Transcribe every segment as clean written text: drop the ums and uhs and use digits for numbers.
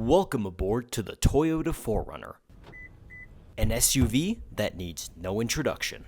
Welcome aboard to the Toyota 4Runner, an SUV that needs no introduction.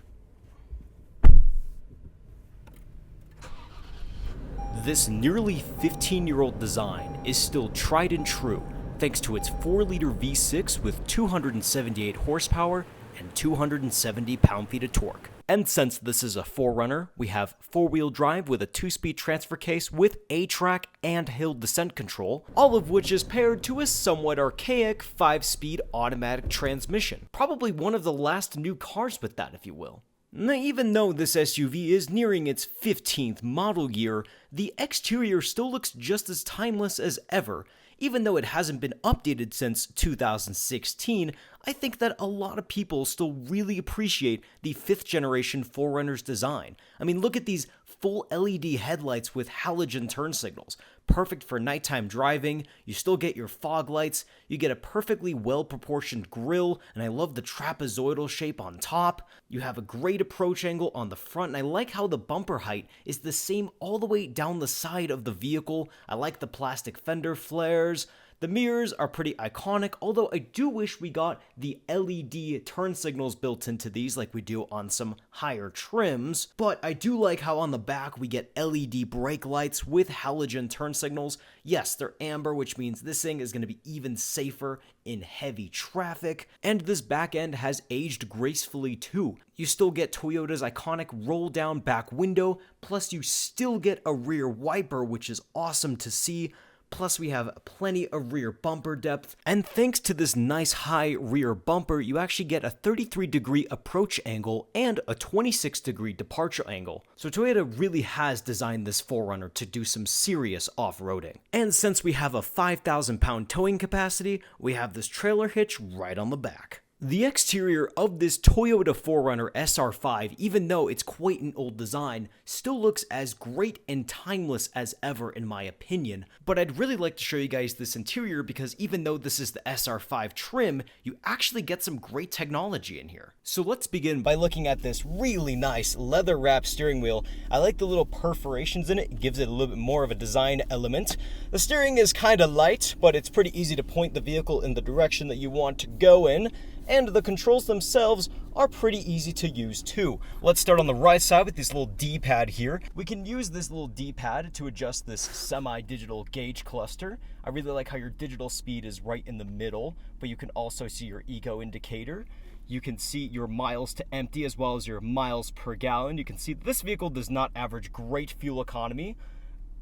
This nearly 15-year-old design is still tried and true thanks to its 4-liter V6 with 278 horsepower and 270 pound-feet of torque. And since this is a 4Runner, we have 4-wheel drive with a 2-speed transfer case with A-TRAC and hill descent control, all of which is paired to a somewhat archaic 5-speed automatic transmission. Probably one of the last new cars with that, if you will. Now, even though this SUV is nearing its 15th model year, the exterior still looks just as timeless as ever. Even though it hasn't been updated since 2016, I think that a lot of people still really appreciate the 5th generation 4Runner's design. I mean, look at these full LED headlights with halogen turn signals. Perfect for nighttime driving, you still get your fog lights, you get a perfectly well-proportioned grille, and I love the trapezoidal shape on top. You have a great approach angle on the front, and I like how the bumper height is the same all the way down the side of the vehicle. I like the plastic fender flares. The mirrors are pretty iconic, although I do wish we got the LED turn signals built into these like we do on some higher trims, but I do like how on the back we get LED brake lights with halogen turn signals. Yes, they're amber, which means this thing is going to be even safer in heavy traffic, and this back end has aged gracefully too. You still get Toyota's iconic roll-down back window, plus you still get a rear wiper, which is awesome to see. Plus we have plenty of rear bumper depth, and thanks to this nice high rear bumper, you actually get a 33-degree approach angle and a 26-degree departure angle. So Toyota really has designed this 4Runner to do some serious off-roading. And since we have a 5,000-pound towing capacity, we have this trailer hitch right on the back. The exterior of this Toyota 4Runner SR5, even though it's quite an old design, still looks as great and timeless as ever in my opinion. But I'd really like to show you guys this interior because even though this is the SR5 trim, you actually get some great technology in here. So let's begin by looking at this really nice leather wrapped steering wheel. I like the little perforations in it, it gives it a little bit more of a design element. The steering is kind of light, but it's pretty easy to point the vehicle in the direction that you want to go in. And the controls themselves are pretty easy to use too. Let's start on the right side with this little D-pad here. We can use this little D-pad to adjust this semi-digital gauge cluster. I really like how your digital speed is right in the middle, but you can also see your eco indicator. You can see your miles to empty as well as your miles per gallon. You can see this vehicle does not average great fuel economy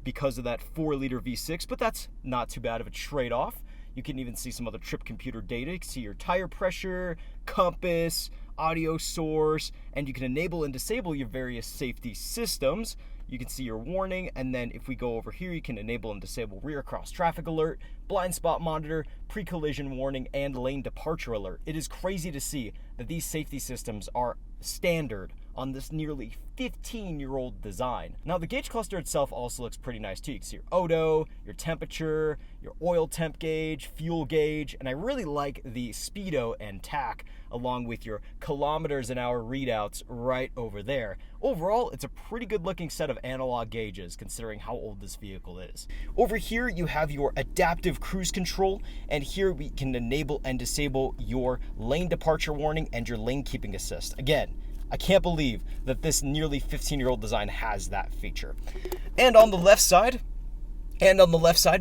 because of that 4-liter V6, but that's not too bad of a trade-off. You can even see some other trip computer data. You can see your tire pressure, compass, audio source, and you can enable and disable your various safety systems. You can see your warning, and then if we go over here, you can enable and disable rear cross traffic alert, blind spot monitor, pre-collision warning, and lane departure alert. It is crazy to see that these safety systems are standard on this nearly 15-year-old design. Now the gauge cluster itself also looks pretty nice too. You can see your odo, your temperature, your oil temp gauge, fuel gauge, and I really like the speedo and tach along with your kilometers an hour readouts right over there. Overall, it's a pretty good looking set of analog gauges considering how old this vehicle is. Over here you have your adaptive cruise control, and here we can enable and disable your lane departure warning and your lane keeping assist. Again, I can't believe that this nearly 15-year-old design has that feature. And on the left side,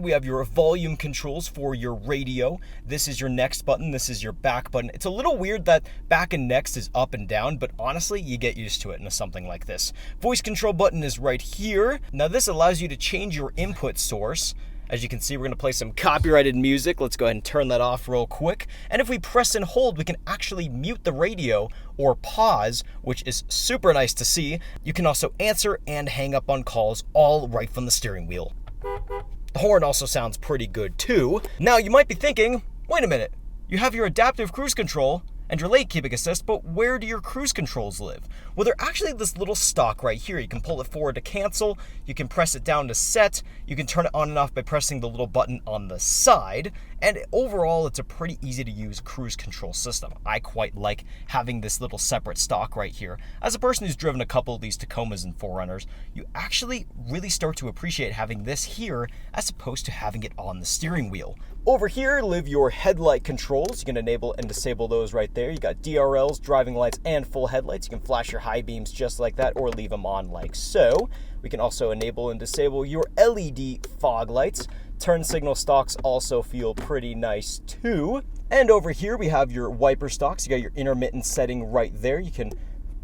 we have your volume controls for your radio. This is your next button, this is your back button. It's a little weird that back and next is up and down, but honestly, you get used to it in something like this. Voice control button is right here. Now this allows you to change your input source. As you can see, we're going to play some copyrighted music. Let's go ahead and turn that off real quick. And if we press and hold, we can actually mute the radio or pause, which is super nice to see. You can also answer and hang up on calls all right from the steering wheel. The horn also sounds pretty good too. Now you might be thinking, wait a minute, you have your adaptive cruise control and your lane keeping assist, but where do your cruise controls live? Well, they're actually this little stalk right here. You can pull it forward to cancel, you can press it down to set, you can turn it on and off by pressing the little button on the side, And overall, it's a pretty easy to use cruise control system. I quite like having this little separate stock right here. As a person who's driven a couple of these Tacomas and 4Runners, you actually really start to appreciate having this here as opposed to having it on the steering wheel. Over here live your headlight controls. You can enable and disable those right there. You got DRLs, driving lights, and full headlights. You can flash your high beams just like that or leave them on like so. We can also enable and disable your LED fog lights. Turn signal stalks also feel pretty nice too. And over here we have your wiper stalks. You got your intermittent setting right there. You can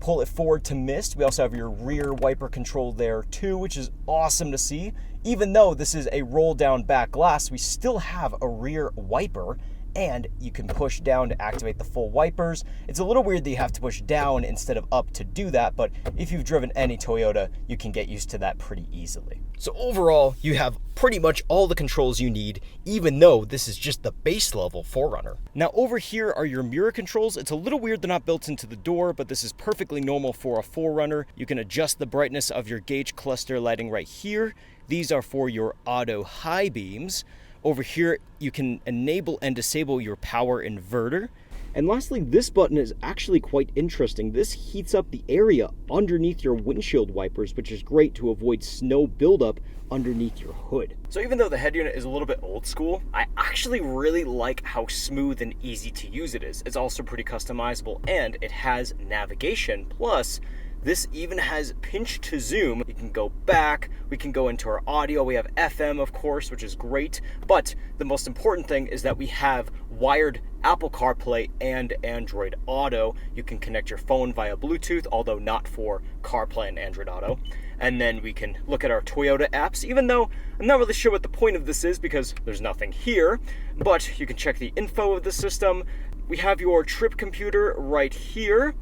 pull it forward to mist. We also have your rear wiper control there too, which is awesome to see. Even though this is a roll down back glass, we still have a rear wiper, and you can push down to activate the full wipers. It's a little weird that you have to push down instead of up to do that, but if you've driven any Toyota, you can get used to that pretty easily. So overall, you have pretty much all the controls you need, even though this is just the base level 4Runner. Now over here are your mirror controls. It's a little weird they're not built into the door, but this is perfectly normal for a 4Runner. You can adjust the brightness of your gauge cluster lighting right here. These are for your auto high beams. Over here, you can enable and disable your power inverter. And lastly, this button is actually quite interesting. This heats up the area underneath your windshield wipers, which is great to avoid snow buildup underneath your hood. So even though the head unit is a little bit old school, I actually really like how smooth and easy to use it is. It's also pretty customizable, and it has navigation. Plus, this even has pinch to zoom. You can go back, we can go into our audio, we have FM of course, which is great, but the most important thing is that we have wired Apple CarPlay and Android Auto. You can connect your phone via Bluetooth, although not for CarPlay and Android Auto. And then we can look at our Toyota apps, even though I'm not really sure what the point of this is because there's nothing here, but you can check the info of the system. We have your trip computer right here.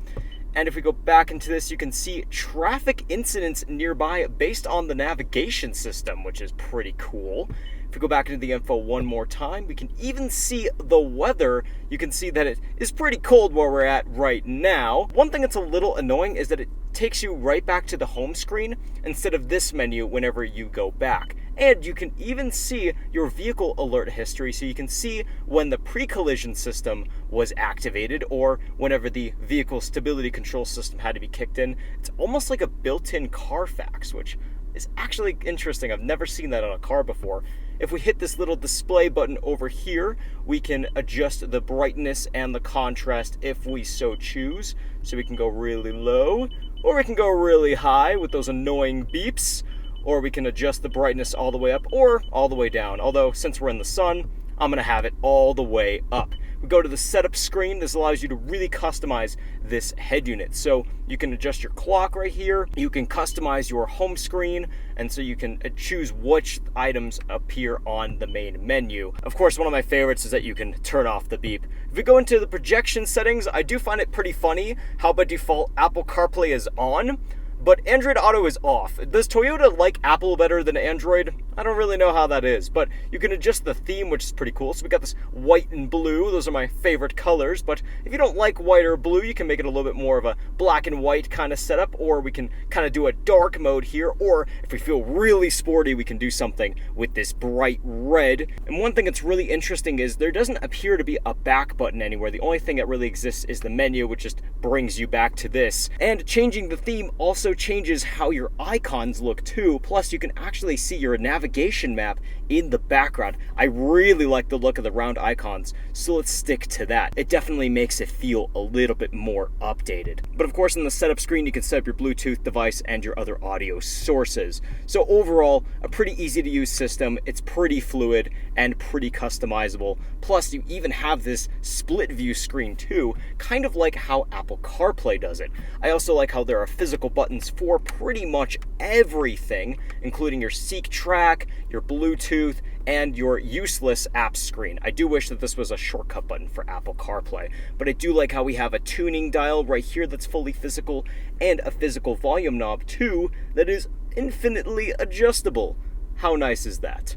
And if we go back into this, you can see traffic incidents nearby based on the navigation system, which is pretty cool. If we go back into the info one more time, we can even see the weather. You can see that it is pretty cold where we're at right now. One thing that's a little annoying is that it takes you right back to the home screen instead of this menu whenever you go back. And you can even see your vehicle alert history, so you can see when the pre-collision system was activated or whenever the vehicle stability control system had to be kicked in. It's almost like a built-in Carfax, which is actually interesting. I've never seen that on a car before. If we hit this little display button over here, we can adjust the brightness and the contrast if we so choose. So we can go really low, or we can go really high with those annoying beeps, or we can adjust the brightness all the way up or all the way down. Although, since we're in the sun, I'm gonna have it all the way up. We go to the setup screen. This allows you to really customize this head unit. So you can adjust your clock right here. You can customize your home screen, and so you can choose which items appear on the main menu. Of course, one of my favorites is that you can turn off the beep. If we go into the projection settings, I do find it pretty funny how by default Apple CarPlay is on, but Android Auto is off. Does Toyota like Apple better than Android? I don't really know how that is, but you can adjust the theme, which is pretty cool. So we got this white and blue. Those are my favorite colors, but if you don't like white or blue, you can make it a little bit more of a black and white kind of setup, or we can kind of do a dark mode here, or if we feel really sporty, we can do something with this bright red. And one thing that's really interesting is there doesn't appear to be a back button anywhere. The only thing that really exists is the menu, which just brings you back to this. And changing the theme also changes how your icons look too. Plus, you can actually see your navigation map in the background. I really like the look of the round icons, so let's stick to that. It definitely makes it feel a little bit more updated. But of course, in the setup screen, you can set up your Bluetooth device and your other audio sources. So overall, a pretty easy to use system. It's pretty fluid and pretty customizable. Plus, you even have this split view screen too, kind of like how Apple CarPlay does it. I also like how there are physical buttons for pretty much everything, including your A-TRAC, your Bluetooth, and your useless app screen. I do wish that this was a shortcut button for Apple CarPlay, but I do like how we have a tuning dial right here that's fully physical, and a physical volume knob too that is infinitely adjustable. How nice is that?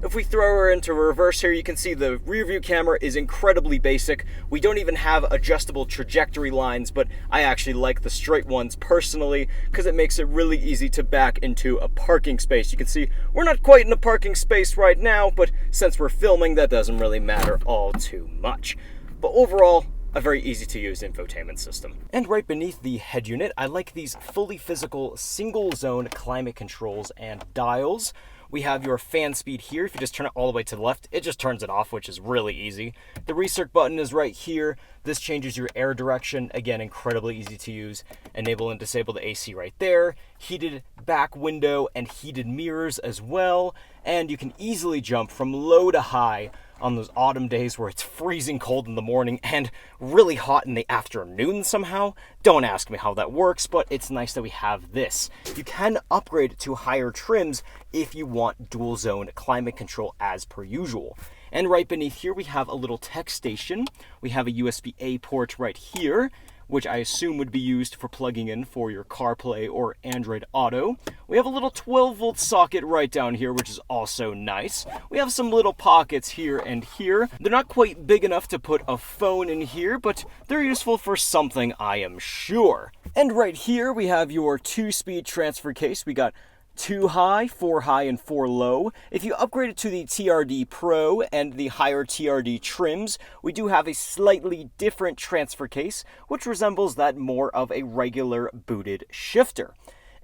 If we throw her into reverse here, you can see the rear view camera is incredibly basic. We don't even have adjustable trajectory lines, but I actually like the straight ones personally because it makes it really easy to back into a parking space. You can see we're not quite in a parking space right now, but since we're filming, that doesn't really matter all too much. But overall, a very easy to use infotainment system. And right beneath the head unit, I like these fully physical single zone climate controls and dials. We have your fan speed here. If you just turn it all the way to the left, it just turns it off, which is really easy. The recirc button is right here. This changes your air direction. Again, incredibly easy to use. Enable and disable the AC right there. Heated back window and heated mirrors as well. And you can easily jump from low to high on those autumn days where it's freezing cold in the morning and really hot in the afternoon somehow. Don't ask me how that works, but it's nice that we have this. You can upgrade to higher trims if you want dual zone climate control as per usual. And right beneath here, we have a little tech station. We have a USB-A port right here, which I assume would be used for plugging in for your CarPlay or Android Auto. We have a little 12-volt socket right down here, which is also nice. We have some little pockets here and here. They're not quite big enough to put a phone in here, but they're useful for something, I am sure. And right here, we have your 2-speed transfer case. We got 2 high, 4 high, and 4 low. If you upgrade it to the TRD Pro and the higher TRD trims, we do have a slightly different transfer case, which resembles that more of a regular booted shifter.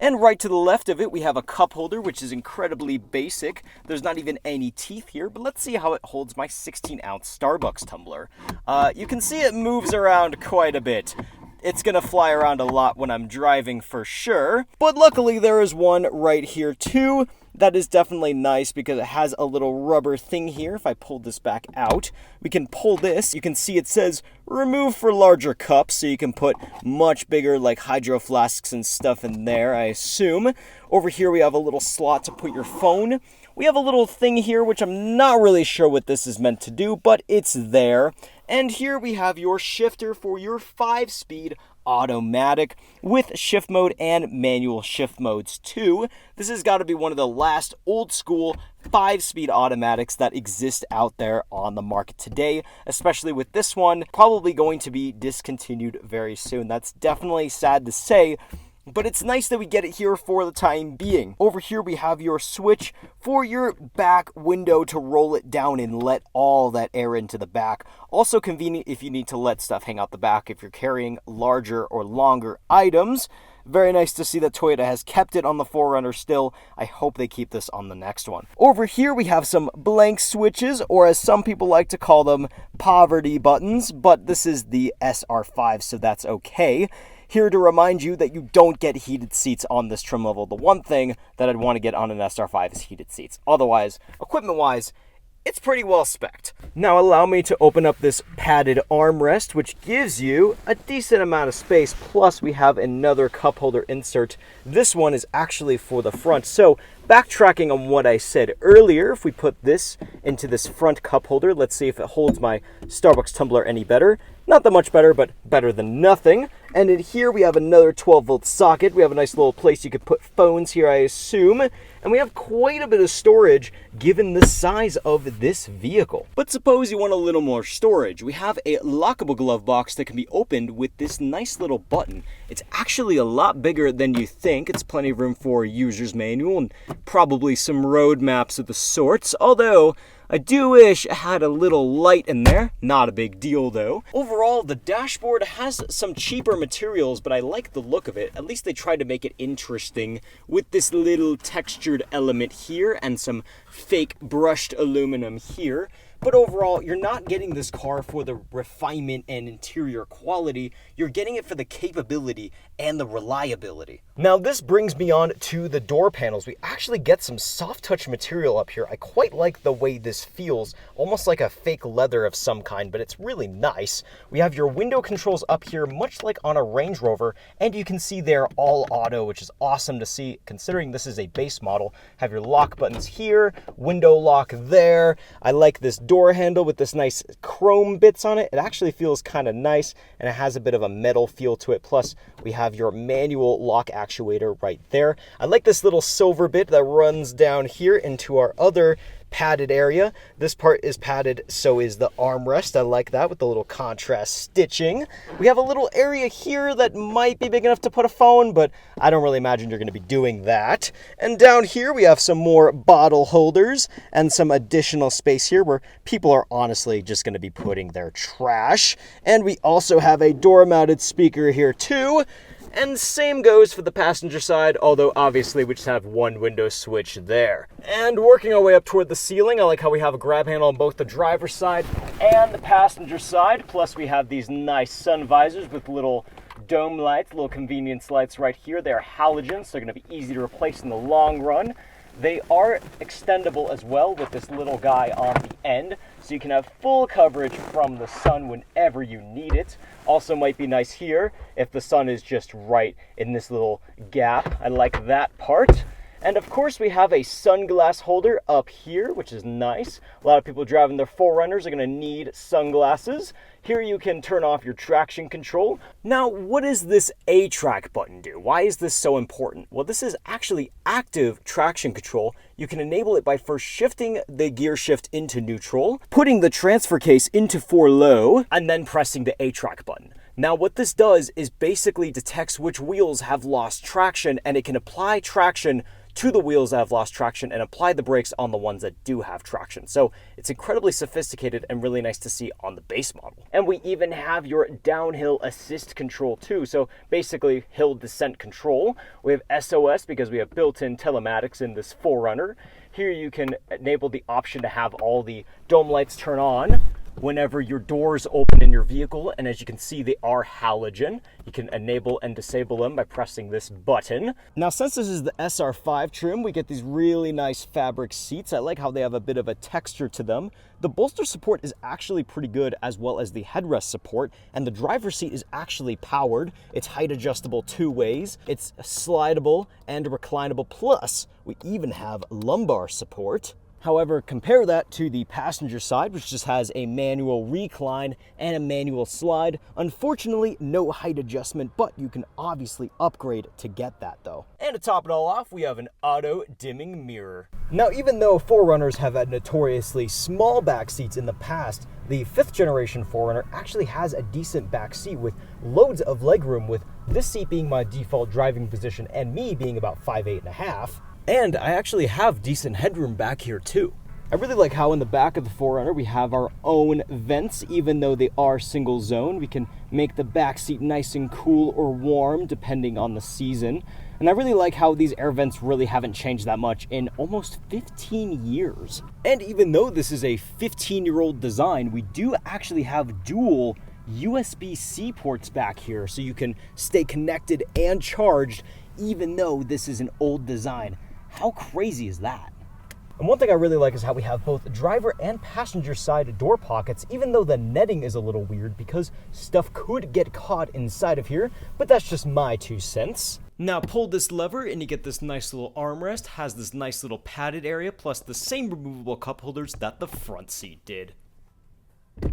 And right to the left of it, we have a cup holder, which is incredibly basic. There's not even any teeth here, but let's see how it holds my 16-ounce Starbucks tumbler. You can see it moves around quite a bit. It's gonna fly around a lot when I'm driving for sure, but luckily there is one right here too. That is definitely nice because it has a little rubber thing here. If I pull this back out, we can pull this. You can see it says remove for larger cups, so you can put much bigger like hydro flasks and stuff in there, I assume. Over here we have a little slot to put your phone. We have a little thing here, which I'm not really sure what this is meant to do, but it's there. And here we have your shifter for your 5-speed automatic with shift mode and manual shift modes too. This has got to be one of the last old school 5-speed automatics that exist out there on the market today, especially with this one probably going to be discontinued very soon. That's definitely sad to say, but it's nice that we get it here for the time being. Over here we have your switch for your back window to roll it down and let all that air into the back. Also convenient if you need to let stuff hang out the back if you're carrying larger or longer items. Very nice to see that Toyota has kept it on the 4Runner still. I hope they keep this on the next one. Over here we have some blank switches, or as some people like to call them, poverty buttons, but this is the SR5, so that's okay. Here to remind you that you don't get heated seats on this trim level. The one thing that I'd want to get on an SR5 is heated seats. Otherwise, equipment-wise, it's pretty well spec'd. Now allow me to open up this padded armrest, which gives you a decent amount of space, plus we have another cup holder insert. This one is actually for the front. So backtracking on what I said earlier, if we put this into this front cup holder, let's see if it holds my Starbucks tumbler any better. Not that much better, but better than nothing. And in here we have another 12-volt socket. We have a nice little place you could put phones here, I assume. And we have quite a bit of storage given the size of this vehicle. But suppose you want a little more storage. We have a lockable glove box that can be opened with this nice little button. It's actually a lot bigger than you think. It's plenty of room for a user's manual and probably some road maps of the sorts, although I do wish it had a little light in there. Not a big deal though. Overall, the dashboard has some cheaper materials, but I like the look of it. At least they tried to make it interesting with this little textured element here and some fake brushed aluminum here. But overall, you're not getting this car for the refinement and interior quality. You're getting it for the capability and the reliability. Now, this brings me on to the door panels. We actually get some soft touch material up here. I quite like the way this feels, almost like a fake leather of some kind, but it's really nice. We have your window controls up here, much like on a Range Rover, and you can see they're all auto, which is awesome to see considering this is a base model. Have your lock buttons here, window lock there. I like this door handle with this nice chrome bits on it. It actually feels kind of nice, and it has a bit of a metal feel to it. Plus, we have your manual lock actuator right there. I like this little silver bit that runs down here into our other padded area. This part is padded, so is the armrest. I like that with the little contrast stitching. We have a little area here that might be big enough to put a phone, but I don't really imagine you're going to be doing that. And down here we have some more bottle holders and some additional space here where people are honestly just going to be putting their trash. And we also have a door-mounted speaker here too. And same goes for the passenger side, although obviously we just have one window switch there. And working our way up toward the ceiling, I like how we have a grab handle on both the driver's side and the passenger side. Plus we have these nice sun visors with little dome lights, little convenience lights right here. They're halogens, so they're going to be easy to replace in the long run. They are extendable as well with this little guy on the end, so you can have full coverage from the sun whenever you need it. Also might be nice here if the sun is just right in this little gap. I like that part. And of course we have a sunglass holder up here, which is nice. A lot of people driving their 4Runners are going to need sunglasses. Here you can turn off your traction control. Now, what does this A-TRAC button do? Why is this so important? Well, this is actually active traction control. You can enable it by first shifting the gear shift into neutral, putting the transfer case into 4 low, and then pressing the A-TRAC button. Now what this does is basically detects which wheels have lost traction, and it can apply traction to the wheels that have lost traction and apply the brakes on the ones that do have traction. So it's incredibly sophisticated and really nice to see on the base model. And we even have your downhill assist control too. So basically hill descent control. We have SOS because we have built-in telematics in this 4Runner. Here you can enable the option to have all the dome lights turn on whenever your doors open in your vehicle, and as you can see, they are halogen. You can enable and disable them by pressing this button. Now, since this is the SR5 trim, we get these really nice fabric seats. I like how they have a bit of a texture to them. The bolster support is actually pretty good, as well as the headrest support, and the driver's seat is actually powered. It's height adjustable 2 ways. It's slidable and reclinable, plus we even have lumbar support. However, compare that to the passenger side, which just has a manual recline and a manual slide. Unfortunately, no height adjustment, but you can obviously upgrade to get that though. And to top it all off, we have an auto dimming mirror. Now, even though 4Runners have had notoriously small back seats in the past, the 5th generation 4Runner actually has a decent back seat with loads of legroom, with this seat being my default driving position and me being about 5'8.5". And I actually have decent headroom back here too. I really like how in the back of the 4Runner we have our own vents. Even though they are single zone, we can make the back seat nice and cool or warm depending on the season. And I really like how these air vents really haven't changed that much in almost 15 years. And even though this is a 15-year-old design, we do actually have dual USB-C ports back here, so you can stay connected and charged even though this is an old design. How crazy is that? And one thing I really like is how we have both driver and passenger side door pockets, even though the netting is a little weird because stuff could get caught inside of here, but that's just my 2 cents. Now pull this lever and you get this nice little armrest, has this nice little padded area, plus the same removable cup holders that the front seat did.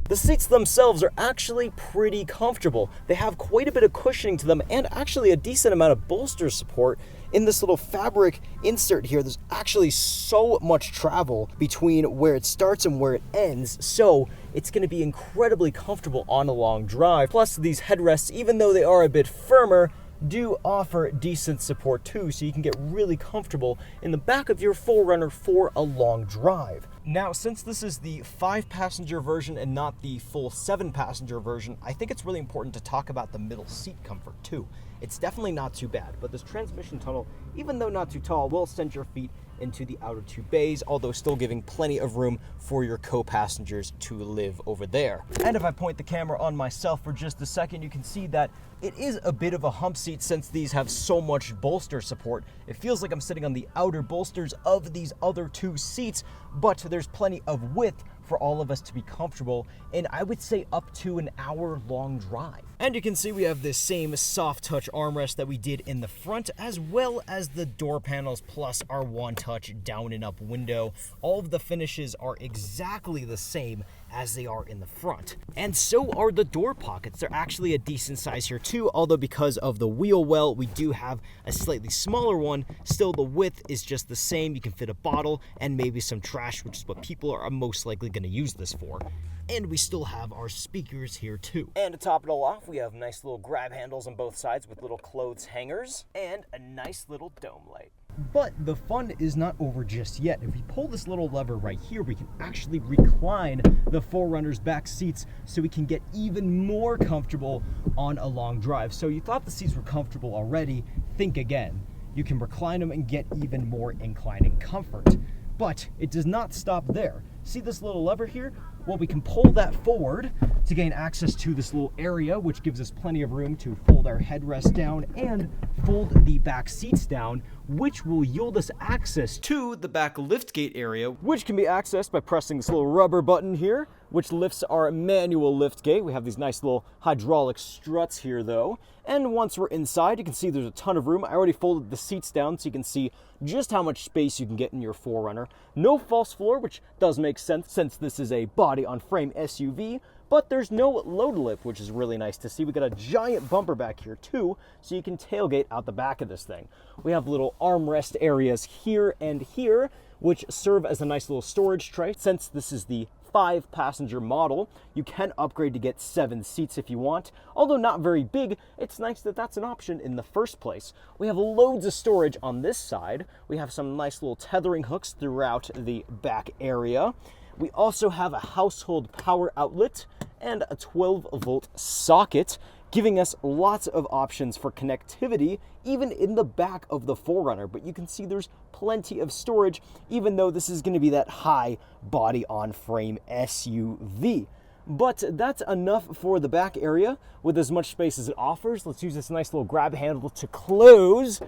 The seats themselves are actually pretty comfortable. They have quite a bit of cushioning to them and actually a decent amount of bolster support. In this little fabric insert here, there's actually so much travel between where it starts and where it ends, so it's going to be incredibly comfortable on a long drive. Plus, these headrests, even though they are a bit firmer, do offer decent support too, so you can get really comfortable in the back of your 4Runner for a long drive. Now, since this is the 5-passenger version and not the full 7-passenger version, I think it's really important to talk about the middle seat comfort too. It's definitely not too bad, but this transmission tunnel, even though not too tall, will send your feet into the outer 2 bays, although still giving plenty of room for your co-passengers to live over there. And if I point the camera on myself for just a second, you can see that it is a bit of a hump seat since these have so much bolster support. It feels like I'm sitting on the outer bolsters of these other 2 seats, but there's plenty of width for all of us to be comfortable in, I would say, up to an hour-long drive. And you can see we have this same soft touch armrest that we did in the front, as well as the door panels plus our one-touch down and up window. All of the finishes are exactly the same as they are in the front. And so are the door pockets. They're actually a decent size here too, although because of the wheel well, we do have a slightly smaller one. Still, the width is just the same. You can fit a bottle and maybe some trash, which is what people are most likely going to use this for. And we still have our speakers here too. And to top it all off, we have nice little grab handles on both sides with little clothes hangers and a nice little dome light. But the fun is not over just yet. If we pull this little lever right here, we can actually recline the 4Runner's back seats so we can get even more comfortable on a long drive. So you thought the seats were comfortable already, think again. You can recline them and get even more inclining comfort. But it does not stop there. See this little lever here? Well, we can pull that forward to gain access to this little area, which gives us plenty of room to fold our headrest down and fold the back seats down, which will yield us access to the back liftgate area, which can be accessed by pressing this little rubber button here, which lifts our manual liftgate. We have these nice little hydraulic struts here though. And once we're inside, you can see there's a ton of room. I already folded the seats down so you can see just how much space you can get in your 4Runner. No false floor, which does make sense since this is a body-on-frame SUV, but there's no load lip, which is really nice to see. We got a giant bumper back here too, so you can tailgate out the back of this thing. We have little armrest areas here and here, which serve as a nice little storage tray. Since this is the 5-passenger model, you can upgrade to get 7 seats if you want. Although not very big, it's nice that that's an option in the first place. We have loads of storage on this side. We have some nice little tethering hooks throughout the back area. We also have a household power outlet and a 12-volt socket, giving us lots of options for connectivity, even in the back of the 4Runner. But you can see there's plenty of storage, even though this is going to be that high body-on-frame SUV. But that's enough for the back area. With as much space as it offers, let's use this nice little grab handle to close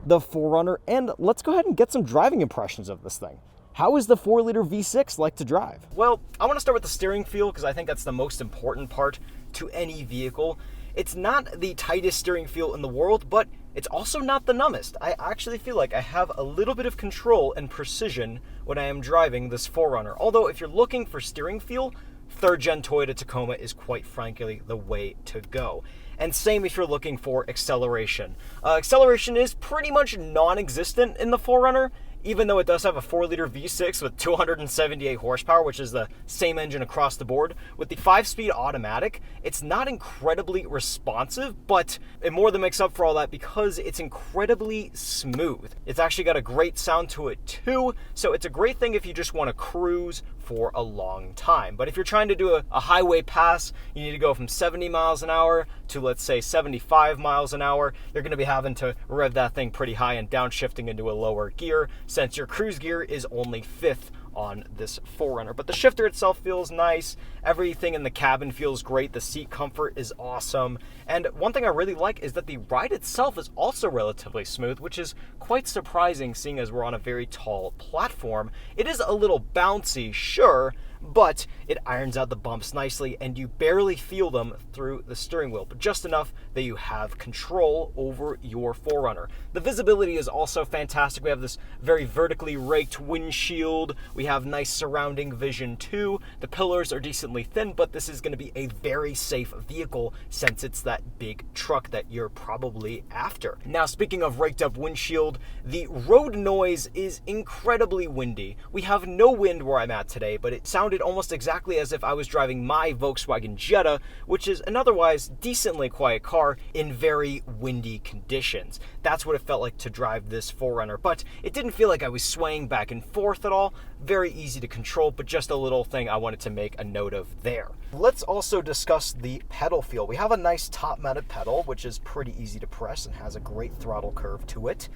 the 4Runner, and let's go ahead and get some driving impressions of this thing. How is the 4-liter V6 like to drive? Well, I want to start with the steering feel because I think that's the most important part to any vehicle. It's not the tightest steering feel in the world, but it's also not the numbest. I actually feel like I have a little bit of control and precision when I am driving this 4Runner. Although if you're looking for steering feel, 3rd gen Toyota Tacoma is quite frankly the way to go. And same if you're looking for acceleration. Acceleration is pretty much non-existent in the 4Runner, even though it does have a 4-liter V6 with 278 horsepower, which is the same engine across the board. With the 5-speed automatic, it's not incredibly responsive, but it more than makes up for all that because it's incredibly smooth. It's actually got a great sound to it too, so it's a great thing if you just want to cruise for a long time. But if you're trying to do a highway pass, you need to go from 70 miles an hour to, let's say, 75 miles an hour, you're going to be having to rev that thing pretty high and downshifting into a lower gear, since your cruise gear is only 5th on this 4Runner. But the shifter itself feels nice. Everything in the cabin feels great. The seat comfort is awesome. And one thing I really like is that the ride itself is also relatively smooth, which is quite surprising seeing as we're on a very tall platform. It is a little bouncy, sure, but it irons out the bumps nicely and you barely feel them through the steering wheel, but just enough that you have control over your 4Runner. The visibility is also fantastic. We have this very vertically raked windshield. We have nice surrounding vision too. The pillars are decently thin, but this is going to be a very safe vehicle since it's that big truck that you're probably after. Now, speaking of raked up windshield, the road noise is incredibly windy. We have no wind where I'm at today, but it sounded almost exactly as if I was driving my Volkswagen Jetta, which is an otherwise decently quiet car in very windy conditions. That's what it felt like to drive this 4Runner, but it didn't feel like I was swaying back and forth at all. Very easy to control, but just a little thing I wanted to make a note of there. Let's also discuss the pedal feel. We have a nice top-mounted pedal, which is pretty easy to press and has a great throttle curve to it.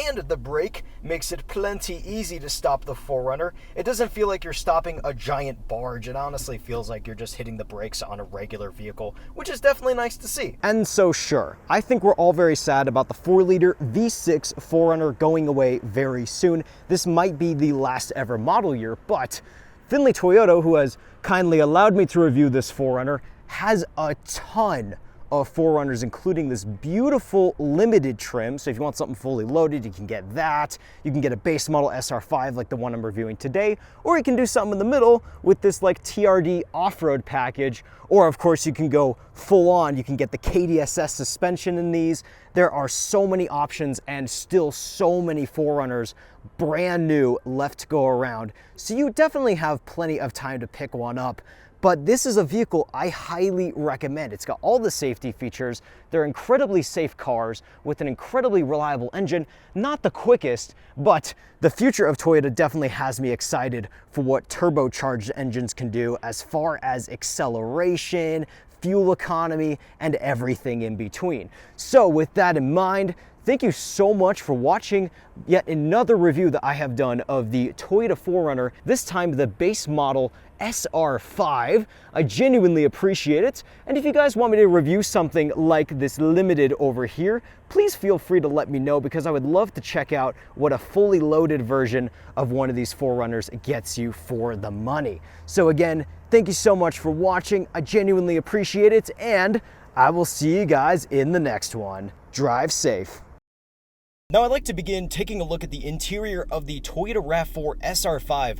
And the brake makes it plenty easy to stop the 4Runner. It doesn't feel like you're stopping a giant barge. It honestly feels like you're just hitting the brakes on a regular vehicle, which is definitely nice to see. And so sure, I think we're all very sad about the 4-liter V6 4Runner going away very soon. This might be the last ever model year, but Finley Toyota, who has kindly allowed me to review this 4Runner, has a ton of 4Runners, including this beautiful limited trim. So if you want something fully loaded, you can get that. You can get a base model SR5 like the one I'm reviewing today, or you can do something in the middle with this like TRD off-road package, or of course you can go full on. You can get the KDSS suspension in these. There are so many options and still so many 4Runners brand new left to go around. So you definitely have plenty of time to pick one up. But this is a vehicle I highly recommend. It's got all the safety features. They're incredibly safe cars with an incredibly reliable engine. Not the quickest, but the future of Toyota definitely has me excited for what turbocharged engines can do as far as acceleration, fuel economy, and everything in between. So with that in mind, thank you so much for watching yet another review that I have done of the Toyota 4Runner, this time the base model SR5. I genuinely appreciate it. And if you guys want me to review something like this limited over here, please feel free to let me know, because I would love to check out what a fully loaded version of one of these 4Runners gets you for the money. So again, thank you so much for watching. I genuinely appreciate it, and I will see you guys in the next one. Drive safe. Now I'd like to begin taking a look at the interior of the Toyota RAV4 SR5